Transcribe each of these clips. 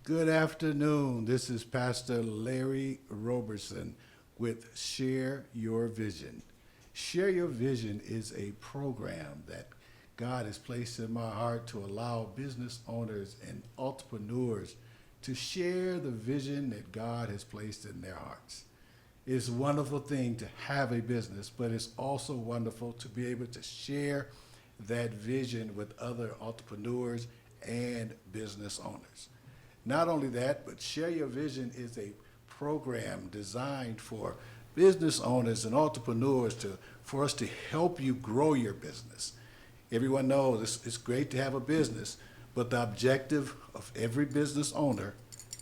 Good afternoon. This is Pastor Larry Roberson with Share Your Vision. Share Your Vision is a program that God has placed in my heart to allow business owners and entrepreneurs to share the vision that God has placed in their hearts. It's a wonderful thing to have a business, but it's also wonderful to be able to share that vision with other entrepreneurs and business owners. Not only that, but Share Your Vision is a program designed for business owners and entrepreneurs for us to help you grow your business. Everyone knows it's great to have a business, but the objective of every business owner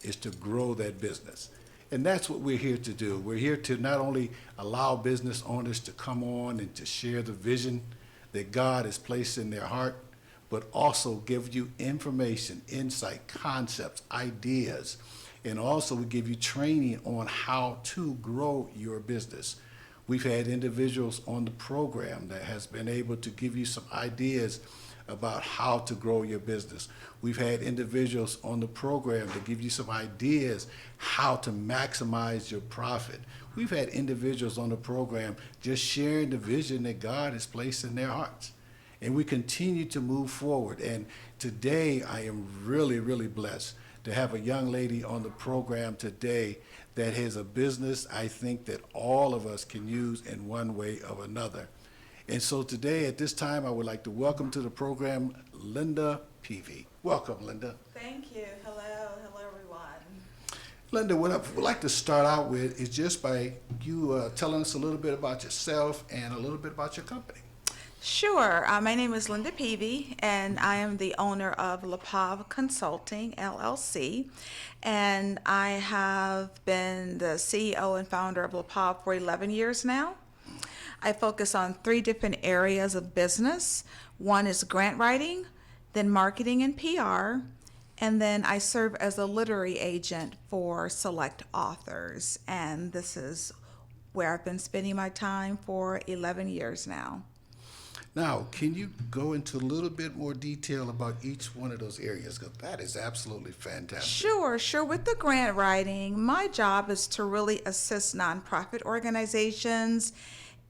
is to grow that business. And that's what we're here to do. We're here to not only allow business owners to come on and to share the vision that God has placed in their heart, but also give you information, insight, concepts, ideas, and also we give you training on how to grow your business. We've had individuals on the program that has been able to give you some ideas about how to grow your business. We've had individuals on the program to give you some ideas how to maximize your profit. We've had individuals on the program just sharing the vision that God has placed in their hearts. And we continue to move forward. And today I am really, really blessed to have a young lady on the program today that has a business I think that all of us can use in one way or another. And so today at this time I would like to welcome to the program Linda Peavy. Welcome, Linda. Thank you. Hello everyone. Linda, what I would like to start out with is just by you telling us a little bit about yourself and a little bit about your company. Sure. My name is Linda Peavy, and I am the owner of LaPav Consulting, LLC. And I have been the CEO and founder of LaPav for 11 years now. I focus on 3 different areas of business. One is grant writing, then marketing and PR, and then I serve as a literary agent for select authors. And this is where I've been spending my time for 11 years now. Now, can you go into a little bit more detail about each one of those areas? Because that is absolutely fantastic. Sure. With the grant writing, my job is to really assist nonprofit organizations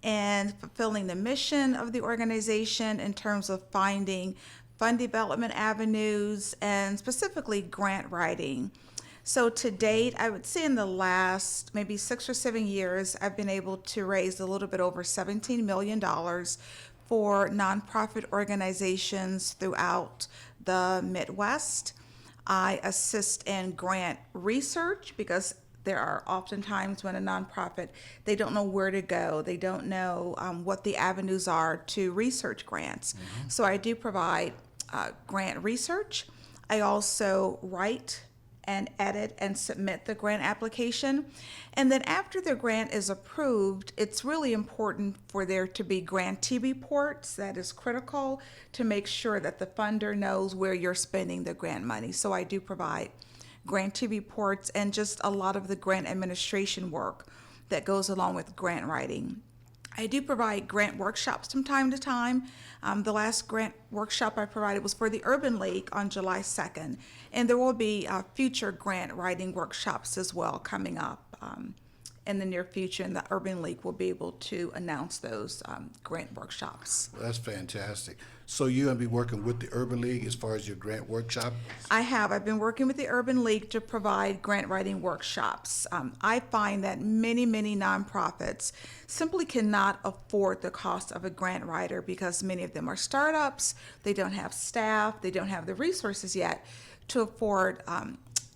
in fulfilling the mission of the organization in terms of finding fund development avenues and specifically grant writing. So to date, I would say in the last maybe 6 or 7 years, I've been able to raise a little bit over $17 million for nonprofit organizations throughout the Midwest. I assist in grant research because there are often times when a nonprofit, they don't know where to go. They don't know what the avenues are to research grants. Mm-hmm. So I do provide grant research. I also write and edit and submit the grant application. And then after the grant is approved, it's really important for there to be grantee reports. That is critical to make sure that the funder knows where you're spending the grant money. So I do provide grantee reports and just a lot of the grant administration work that goes along with grant writing. I do provide grant workshops from time to time. The last grant workshop I provided was for the Urban League on July 2nd, and there will be future grant writing workshops as well coming up in the near future, and the Urban League will be able to announce those grant workshops. Well, that's fantastic. So you're going to be working with the Urban League as far as your grant workshop? I've been working with the Urban League to provide grant writing workshops. I find that many nonprofits simply cannot afford the cost of a grant writer because many of them are startups, they don't have staff, they don't have the resources yet to afford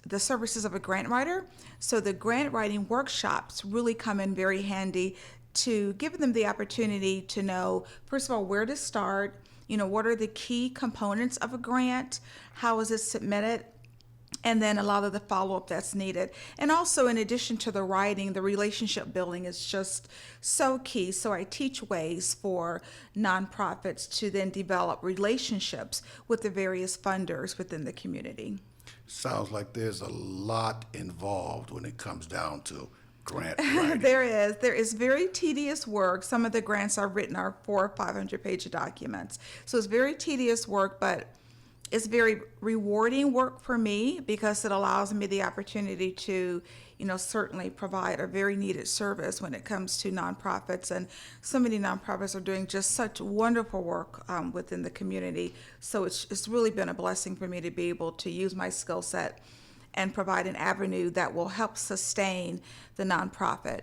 the services of a grant writer. So the grant writing workshops really come in very handy to give them the opportunity to know, first of all, where to start, what are the key components of a grant, how is it submitted, and then a lot of the follow-up that's needed. And also, in addition to the writing, the relationship building is just so key. So I teach ways for nonprofits to then develop relationships with the various funders within the community. Sounds like there's a lot involved when it comes down to grant writing. There is very tedious work. Some of the grants I've written are 400 or 500 page documents. So it's very tedious work, but It's very rewarding work for me because it allows me the opportunity to, certainly provide a very needed service when it comes to nonprofits. And so many nonprofits are doing just such wonderful work within the community. So it's really been a blessing for me to be able to use my skill set and provide an avenue that will help sustain the nonprofit.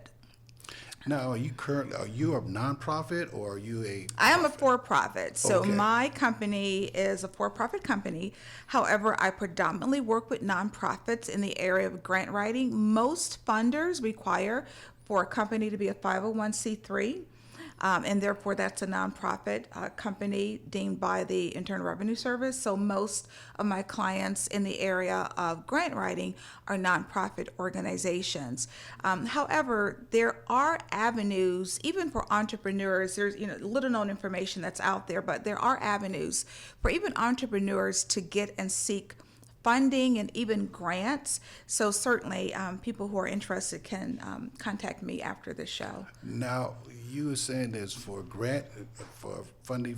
Now, are you a nonprofit or are you a I am a profit? for-profit, so Okay. my company is a for-profit company. However, I predominantly work with nonprofits in the area of grant writing. Most funders require for a company to be a 501c3, and therefore that's a nonprofit company deemed by the Internal Revenue Service. So most of my clients in the area of grant writing are nonprofit organizations. However, there are avenues, even for entrepreneurs. There's little known information that's out there, but there are avenues for even entrepreneurs to get and seek funding and even grants. So certainly, people who are interested can contact me after the show. Now, you were saying there's for funding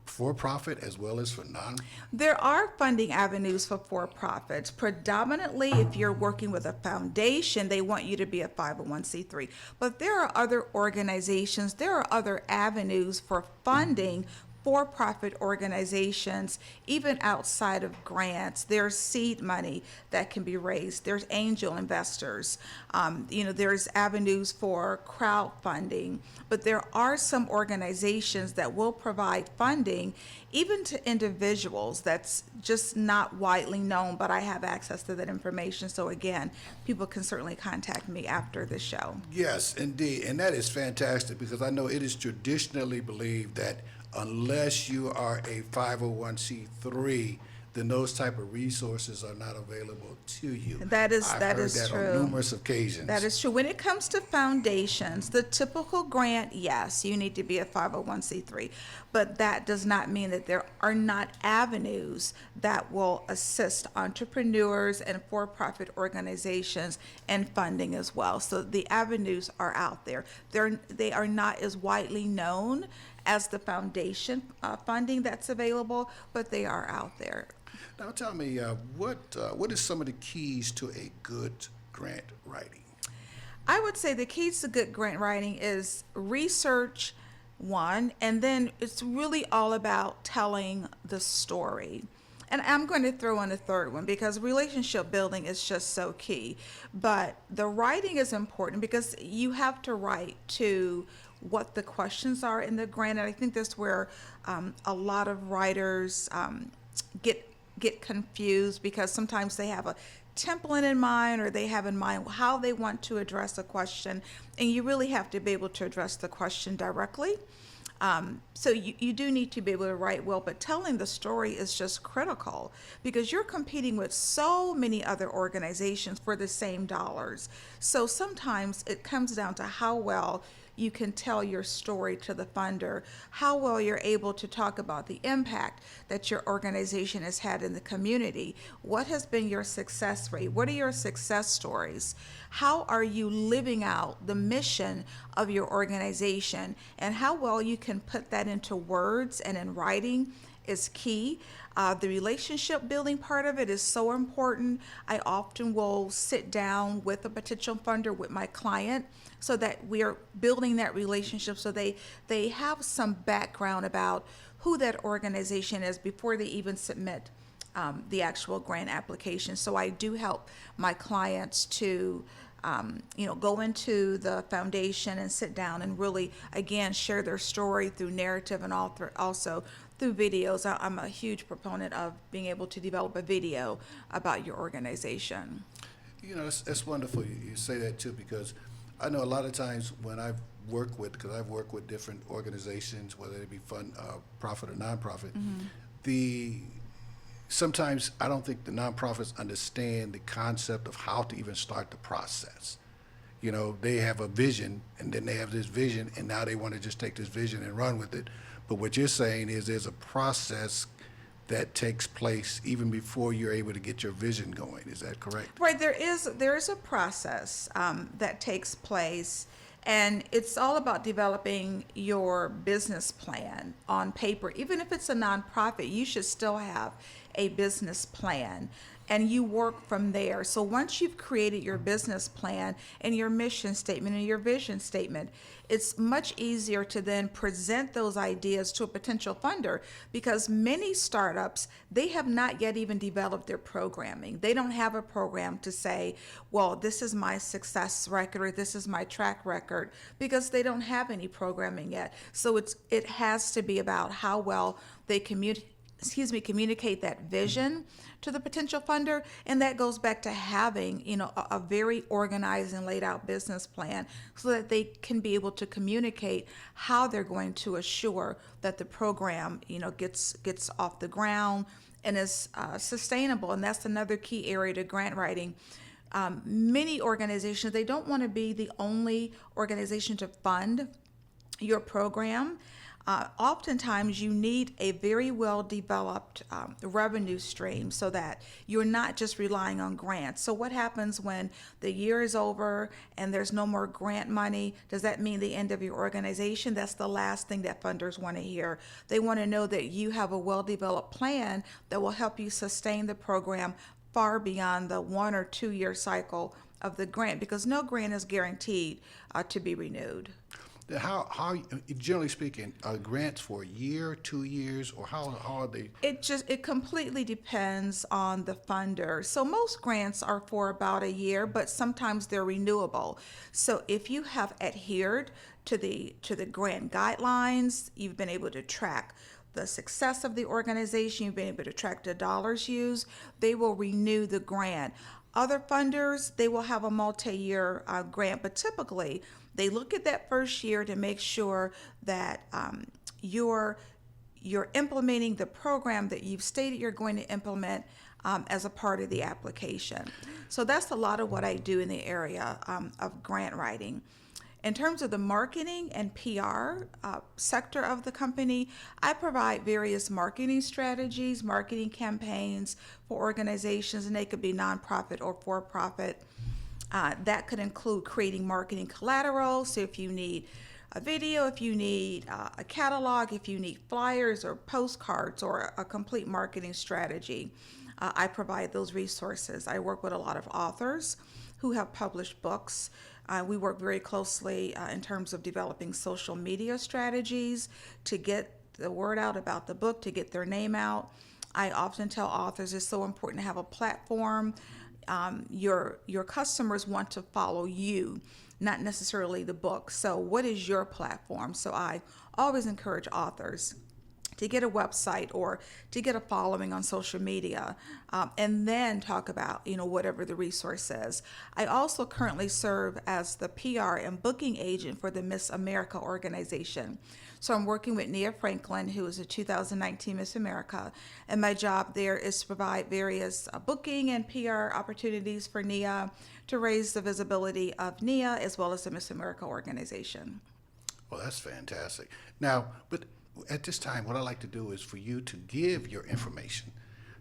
for profit as well as for non. There are funding avenues for for-profits. Predominantly, if you're working with a foundation, they want you to be a 501c3. But there are other organizations, there are other avenues for funding for-profit organizations, even outside of grants. There's seed money that can be raised. There's angel investors. There's avenues for crowdfunding. But there are some organizations that will provide funding, even to individuals. That's just not widely known, but I have access to that information. So again, people can certainly contact me after the show. Yes, indeed, and that is fantastic because I know it is traditionally believed that unless you are a 501c3, then those type of resources are not available to you. That is I've that heard is that true. on numerous occasions. That is true. When it comes to foundations, the typical grant, yes, you need to be a 501c3, but that does not mean that there are not avenues that will assist entrepreneurs and for-profit organizations in funding as well. So the avenues are out there. They are not as widely known as the foundation funding that's available, but they are out there. Now, tell me, what is some of the keys to a good grant writing? I would say the keys to good grant writing is research, one, and then it's really all about telling the story. And I'm going to throw in a third one because relationship building is just so key. But the writing is important because you have to write to what the questions are in the grant. And I think that's where a lot of writers get confused because sometimes they have a template in mind or they have in mind how they want to address a question, and you really have to be able to address the question directly. So you do need to be able to write well, but telling the story is just critical because you're competing with so many other organizations for the same dollars. So sometimes it comes down to how well you can tell your story to the funder, how well you're able to talk about the impact that your organization has had in the community. What has been your success rate? What are your success stories? How are you living out the mission of your organization? And how well you can put that into words and in writing is key. The relationship building part of it is so important. I often will sit down with a potential funder, with my client, so that we are building that relationship so they have some background about who that organization is before they even submit the actual grant application. So I do help my clients to go into the foundation and sit down and really, again, share their story through narrative and also through videos. I'm a huge proponent of being able to develop a video about your organization. It's wonderful you say that too, because I know a lot of times when I've worked with different organizations, whether they be profit or nonprofit, sometimes I don't think the nonprofits understand the concept of how to even start the process. They have a vision, and then they have this vision, and now they want to just take this vision and run with it. But what you're saying is there's a process that takes place even before you're able to get your vision going. Is that correct? Right, there is a process that takes place, and it's all about developing your business plan on paper. Even if it's a nonprofit, you should still have a business plan, and you work from there. So once you've created your business plan and your mission statement and your vision statement, it's much easier to then present those ideas to a potential funder, because many startups, they have not yet even developed their programming. They don't have a program to say, well, this is my success record or this is my track record, because they don't have any programming yet. So it has to be about how well they communicate that vision to the potential funder, and that goes back to having a very organized and laid out business plan so that they can be able to communicate how they're going to assure that the program gets off the ground and is sustainable. And that's another key area to grant writing. Many organizations, they don't want to be the only organization to fund your program. Oftentimes you need a very well developed revenue stream so that you're not just relying on grants. So what happens when the year is over and there's no more grant money? Does that mean the end of your organization? That's the last thing that funders want to hear. They want to know that you have a well developed plan that will help you sustain the program far beyond the 1 or 2 year cycle of the grant, because no grant is guaranteed to be renewed. How generally speaking, are grants for a year, 2 years, or how are they? It completely depends on the funder. So most grants are for about a year, but sometimes they're renewable. So if you have adhered to the grant guidelines, you've been able to track the success of the organization, you've been able to track the dollars used, they will renew the grant. Other funders, they will have a multi-year grant, but typically they look at that first year to make sure that you're implementing the program that you've stated you're going to implement as a part of the application. So that's a lot of what I do in the area of grant writing. In terms of the marketing and PR sector of the company, I provide various marketing strategies, marketing campaigns for organizations, and they could be nonprofit or for-profit. That could include creating marketing collateral. So if you need a video, if you need a catalog, if you need flyers or postcards or a complete marketing strategy, I provide those resources. I work with a lot of authors who have published books. We work very closely in terms of developing social media strategies to get the word out about the book, to get their name out. I often tell authors it's so important to have a platform. Your customers want to follow you, not necessarily the book. So what is your platform? So I always encourage authors to get a website or to get a following on social media, and then talk about whatever the resource is. I also currently serve as the PR and booking agent for the Miss America organization. So I'm working with Nia Franklin, who is a 2019 Miss America, and my job there is to provide various booking and PR opportunities for Nia to raise the visibility of Nia as well as the Miss America organization. Well, that's fantastic. Now, but at this time, what I'd like to do is for you to give your information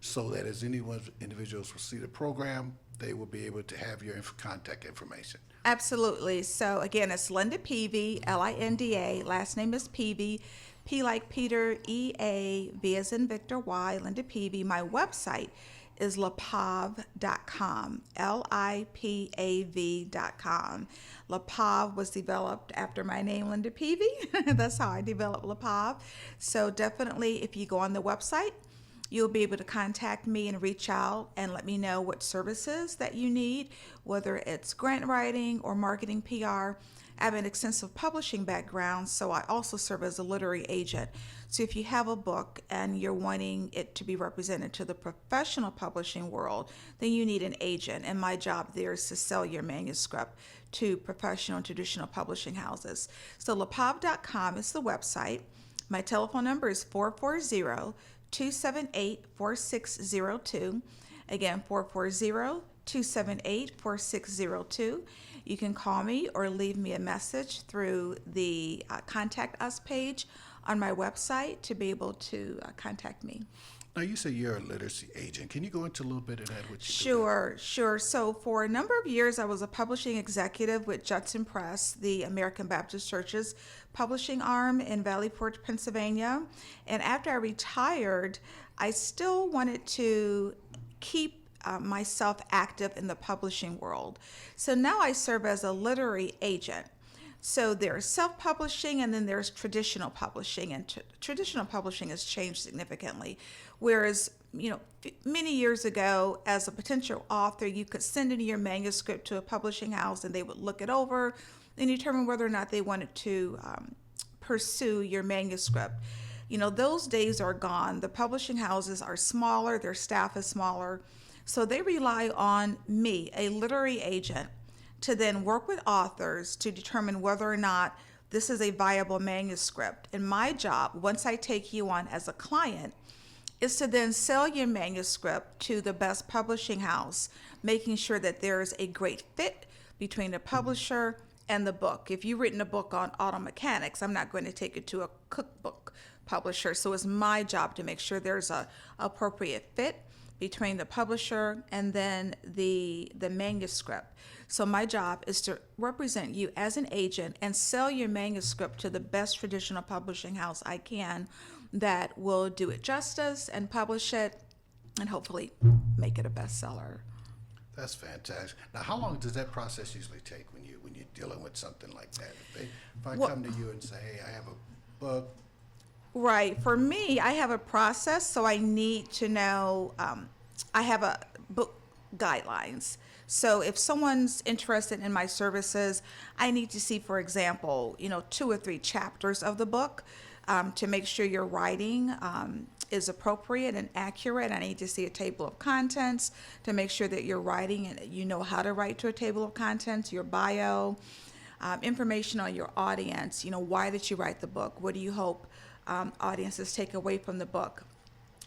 so that as individuals will see the program, they will be able to have your contact information. Absolutely. So again, it's Linda Peavy, Linda. Last name is Peavy, P like Peter, EA, V as in Victor, Y, Linda Peavy. My website is lipav.com, LIPAV.com. Lipav was developed after my name, Linda Peavy. That's how I developed Lipav. So definitely, if you go on the website, you'll be able to contact me and reach out and let me know what services that you need, whether it's grant writing or marketing PR. I have an extensive publishing background, so I also serve as a literary agent. So if you have a book and you're wanting it to be represented to the professional publishing world, then you need an agent. And my job there is to sell your manuscript to professional and traditional publishing houses. So lipav.com is the website. My telephone number is 440-278-4602. Again, 440-278-4602. You can call me or leave me a message through the Contact Us page on my website to be able to contact me. Now, you say you're a literacy agent. Can you go into a little bit of that? What you Sure. So for a number of years, I was a publishing executive with Judson Press, the American Baptist Church's publishing arm in Valley Forge, Pennsylvania. And after I retired, I still wanted to keep myself active in the publishing world. So now I serve as a literary agent. So there's self-publishing and then there's traditional publishing, and traditional publishing has changed significantly. Whereas, many years ago, as a potential author, you could send in your manuscript to a publishing house and they would look it over and determine whether or not they wanted to pursue your manuscript. Those days are gone. The publishing houses are smaller, their staff is smaller, so they rely on me, a literary agent, to then work with authors to determine whether or not this is a viable manuscript. And my job, once I take you on as a client, is to then sell your manuscript to the best publishing house, making sure that there is a great fit between the publisher and the book. If you've written a book on auto mechanics, I'm not going to take it to a cookbook publisher. So it's my job to make sure there's a appropriate fit between the publisher and then the manuscript. So my job is to represent you as an agent and sell your manuscript to the best traditional publishing house I can that will do it justice and publish it and hopefully make it a bestseller. That's fantastic. Now, how long does that process usually take when you're dealing with something like that? If I come to you and say, hey, I have a book. Right. For me, I have a process, so I need to know, I have a book guidelines. So if someone's interested in my services, I need to see, for example, 2 or 3 chapters of the book to make sure your writing is appropriate and accurate. I need to see a table of contents to make sure that you're writing and you know how to write to a table of contents, your bio, information on your audience. Why did you write the book? What do you hope audiences take away from the book?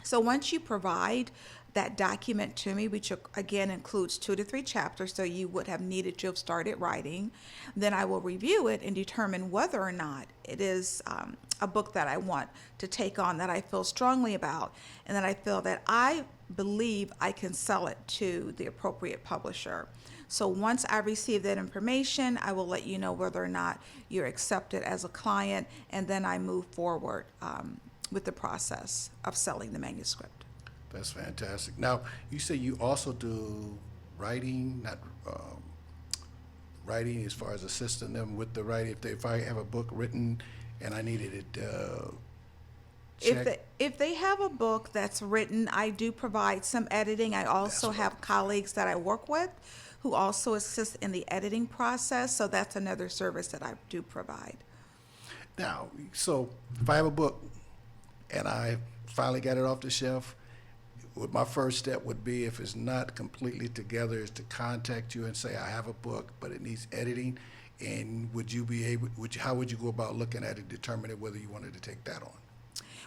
So once you provide that document to me, which again includes 2 to 3 chapters, so you would have needed to have started writing, then I will review it and determine whether or not it is a book that I want to take on, that I feel strongly about, and that I feel that I believe I can sell it to the appropriate publisher. So once I receive that information, I will let you know whether or not you're accepted as a client, and then I move forward with the process of selling the manuscript. That's fantastic. Now, you say you also do writing, not writing as far as assisting them with the writing. If I have a book written and I needed it checked. If they have a book that's written, I do provide some editing. I also have colleagues that I work with who also assist in the editing process. So that's another service that I do provide. Now, so if I have a book and I finally got it off the shelf, my first step would be, if it's not completely together, is to contact you and say, I have a book, but it needs editing. And how would you go about looking at it, determining whether you wanted to take that on?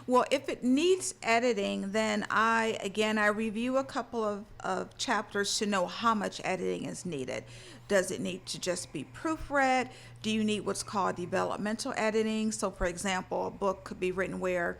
Well, if it needs editing, then I review a couple of chapters to know how much editing is needed. Does it need to just be proofread? Do you need what's called developmental editing? So, for example, a book could be written where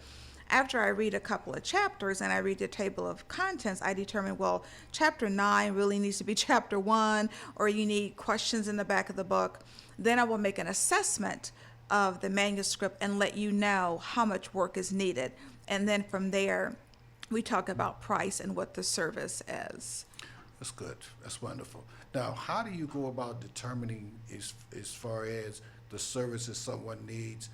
after I read a couple of chapters and I read the table of contents, I determine, well, chapter 9 really needs to be chapter 1, or you need questions in the back of the book. Then I will make an assessment of the manuscript and let you know how much work is needed. And then from there, we talk about price and what the service is. That's good. That's wonderful. Now, how do you go about determining as far as the services someone needs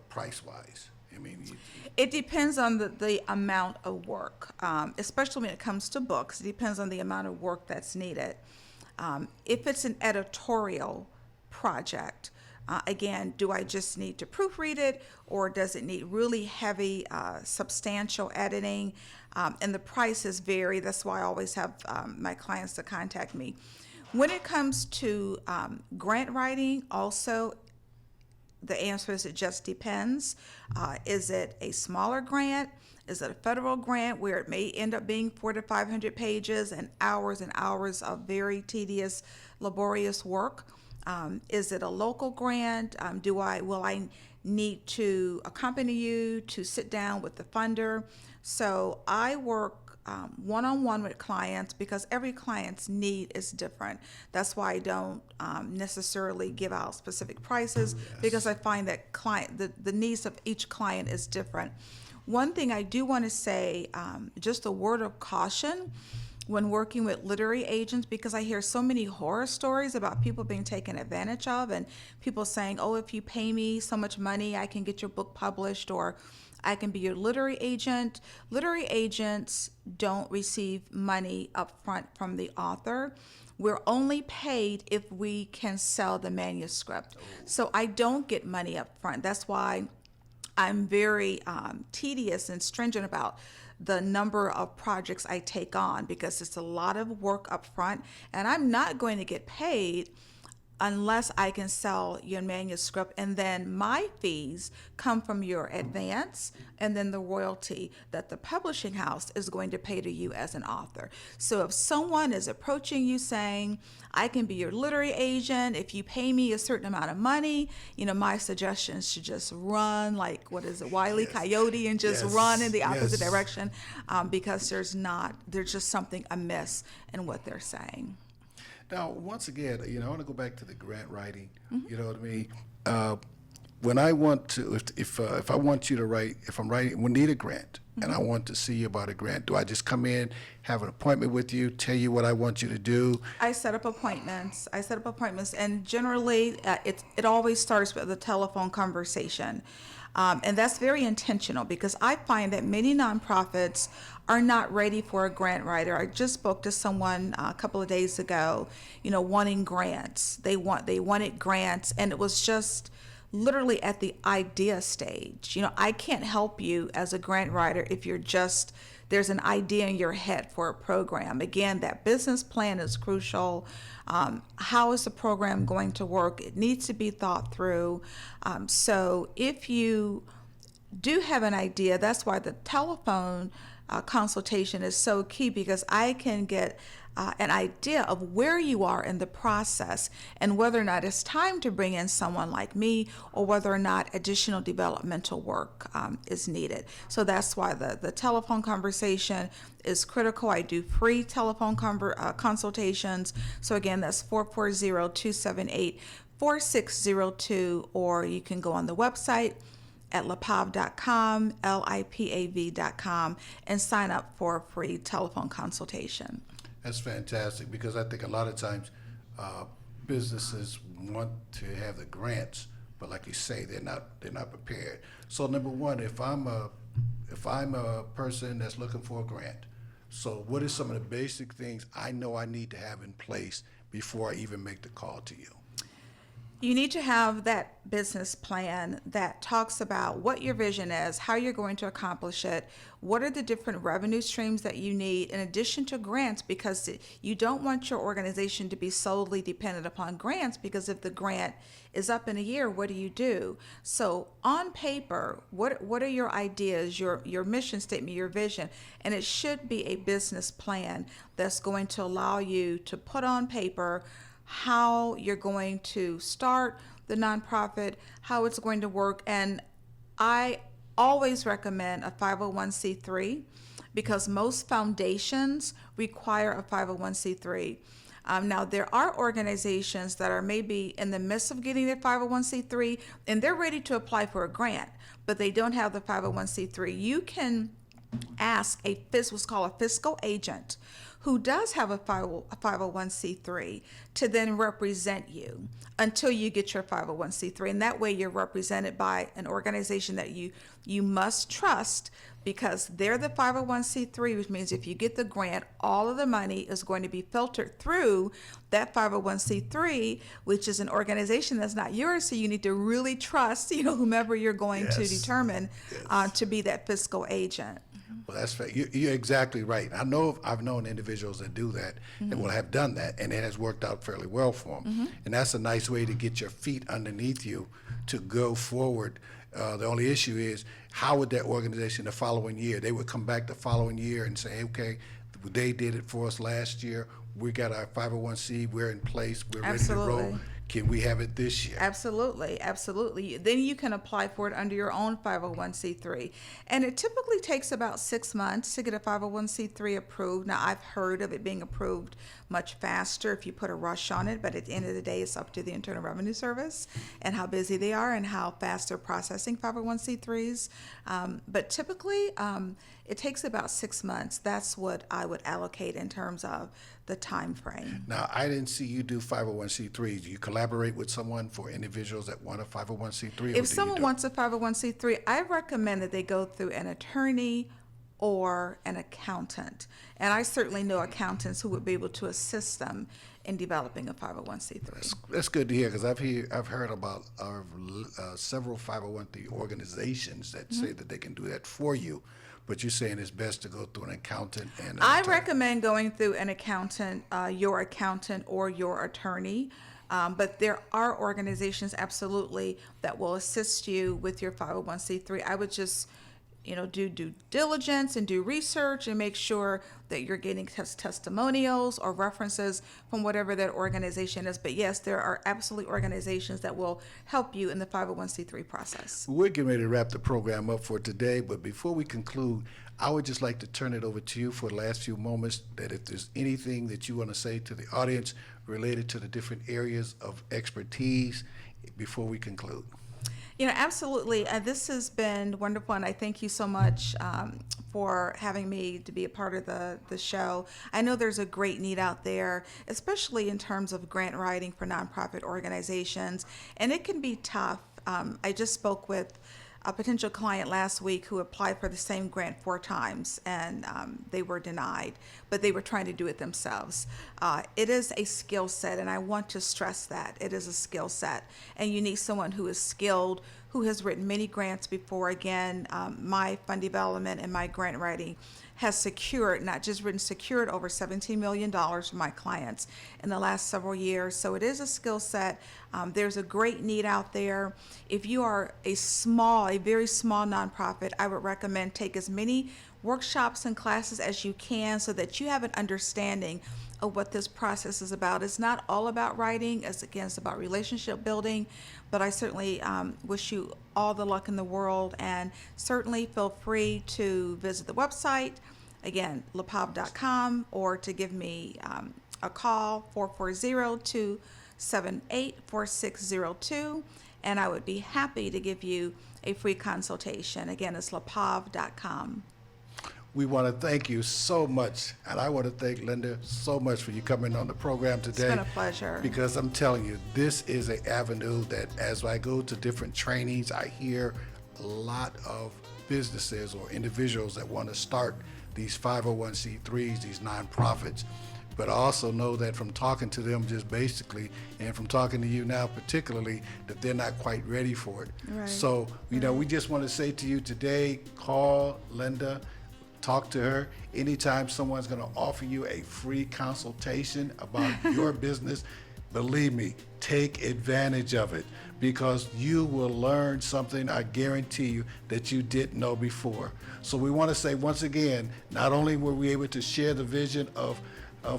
price-wise? I mean, it depends on the amount of work, especially when it comes to books. It depends on the amount of work that's needed. If it's an editorial project, again, do I just need to proofread it, or does it need really heavy, substantial editing? And the prices vary. That's why I always have my clients to contact me. When it comes to grant writing, also, the answer is it just depends. Is it a smaller grant? Is it a federal grant where it may end up being 400 to 500 pages and hours of very tedious, laborious work? Is it a local grant? Will I need to accompany you to sit down with the funder? So I work one-on-one with clients because every client's need is different. That's why I don't necessarily give out specific prices, because I find that the needs of each client is different. One thing I do want to say, just a word of caution when working with literary agents, because I hear so many horror stories about people being taken advantage of and people saying, oh, if you pay me so much money, I can get your book published, or I can be your literary agent. Literary agents don't receive money up front from the author. We're only paid if we can sell the manuscript. So I don't get money up front. That's why I'm very tedious and stringent about the number of projects I take on, because it's a lot of work up front, and I'm not going to get paid unless I can sell your manuscript, and then my fees come from your advance and then the royalty that the publishing house is going to pay to you as an author. So if someone is approaching you saying, I can be your literary agent if you pay me a certain amount of money, my suggestion is to just run like, what is it, Wile E. Coyote, and just run in the opposite direction, because there's just something amiss in what they're saying. Now, once again, I want to go back to the grant writing. You know what I mean? When I want to, if I want you to write, if I'm writing, we need a grant, and I want to see you about a grant, do I just come in, have an appointment with you, tell you what I want you to do? I set up appointments, and generally, it always starts with a telephone conversation. And that's very intentional, because I find that many nonprofits are not ready for a grant writer. I just spoke to someone a couple of days ago, wanting grants. They wanted grants, and it was just literally at the idea stage. I can't help you as a grant writer if there's an idea in your head for a program. Again, that business plan is crucial. How is the program going to work? It needs to be thought through. So if you do have an idea, that's why the telephone consultation is so key, because I can get an idea of where you are in the process and whether or not it's time to bring in someone like me, or whether or not additional developmental work is needed. So that's why the telephone conversation is critical. I do free telephone consultations. So again, that's 440-278-4602, or you can go on the website at lipav.com, lipav.com, and sign up for a free telephone consultation. That's fantastic, because I think a lot of times businesses want to have the grants, but like you say, they're not prepared. So number one, if I'm a person that's looking for a grant, so what are some of the basic things I know I need to have in place before I even make the call to you? You need to have that business plan that talks about what your vision is, how you're going to accomplish it, what are the different revenue streams that you need in addition to grants, because you don't want your organization to be solely dependent upon grants, because if the grant is up in a year, what do you do? So on paper, what are your ideas, your mission statement, your vision? And it should be a business plan that's going to allow you to put on paper how you're going to start the nonprofit, how it's going to work. And I always recommend a 501c3, because most foundations require a 501c3. Now, there are organizations that are maybe in the midst of getting their 501c3, and they're ready to apply for a grant, but they don't have the 501c3. You can ask what's called a fiscal agent, who does have a 501c3, to then represent you until you get your 501c3. And that way you're represented by an organization that you must trust, because they're the 501c3, which means if you get the grant, all of the money is going to be filtered through that 501c3, which is an organization that's not yours. So you need to really trust, whomever you're going to determine to be that fiscal agent. Well, that's fair. You're exactly right. I've known individuals that do that and will have done that, and it has worked out fairly well for them. And that's a nice way to get your feet underneath you to go forward. The only issue is, how would that organization the following year? They would come back the following year and say, okay, they did it for us last year. We got our 501c. We're in place. We're ready to roll. Can we have it this year? Absolutely, absolutely. Then you can apply for it under your own 501c3. And it typically takes about 6 months to get a 501c3 approved. Now, I've heard of it being approved much faster if you put a rush on it, but at the end of the day, it's up to the Internal Revenue Service and how busy they are and how fast they're processing 501c3s. But typically, it takes about 6 months. That's what I would allocate in terms of the time frame. Now, I didn't see you do 501c3s. Do you collaborate with someone for individuals that want a 501c3? If someone wants a 501c3, I recommend that they go through an attorney or an accountant. And I certainly know accountants who would be able to assist them in developing a 501c3. That's good to hear, because I've heard about several 501c organizations that say that they can do that for you. But you're saying it's best to go through an accountant and an I attorney. recommend going through an accountant, your accountant or your attorney. But there are organizations absolutely that will assist you with your 501c3. I would just, do due diligence and do research and make sure that you're getting testimonials or references from whatever that organization is. But yes, there are absolutely organizations that will help you in the 501c3 process. We're getting ready to wrap the program up for today, but before we conclude, I would just like to turn it over to you for the last few moments, that if there's anything that you want to say to the audience related to the different areas of expertise before we conclude. Absolutely. This has been wonderful, and I thank you so much for having me to be a part of the show. I know there's a great need out there, especially in terms of grant writing for nonprofit organizations, and it can be tough. I just spoke with a potential client last week who applied for the same grant 4 times, and they were denied, but they were trying to do it themselves. It is a skill set, and I want to stress that. It is a skill set, and you need someone who is skilled, who has written many grants before. Again, my fund development and my grant writing has secured over $17 million for my clients in the last several years. So it is a skill set. There's a great need out there. If you are a very small nonprofit, I would recommend take as many workshops and classes as you can so that you have an understanding of what this process is about. It's not all about writing. It's about relationship building. But I certainly wish you all the luck in the world, and certainly feel free to visit the website, again, lepav.com, or to give me a call, 440-278-4602, and I would be happy to give you a free consultation. Again, it's lepav.com. We want to thank you so much, and I want to thank Linda so much for you coming on the program today. It's been a pleasure. Because I'm telling you, this is an avenue that, as I go to different trainings, I hear a lot of businesses or individuals that want to start these 501c3s, these nonprofits. But I also know that from talking to them just basically, and from talking to you now particularly, that they're not quite ready for it. Right. So, we just want to say to you today, call Linda. Talk to her. Anytime someone's going to offer you a free consultation about your business, believe me, take advantage of it, because you will learn something, I guarantee you, that you didn't know before. So we want to say once again, not only were we able to share the vision of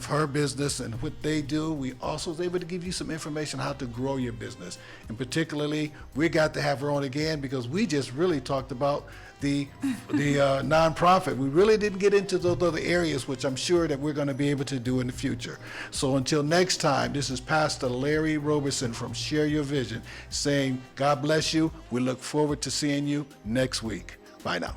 her business and what they do, we also was able to give you some information how to grow your business. And particularly, we got to have her on again because we just really talked about the nonprofit. We really didn't get into those other areas, which I'm sure that we're going to be able to do in the future. So until next time, this is Pastor Larry Roberson from Share Your Vision saying, God bless you. We look forward to seeing you next week. Bye now.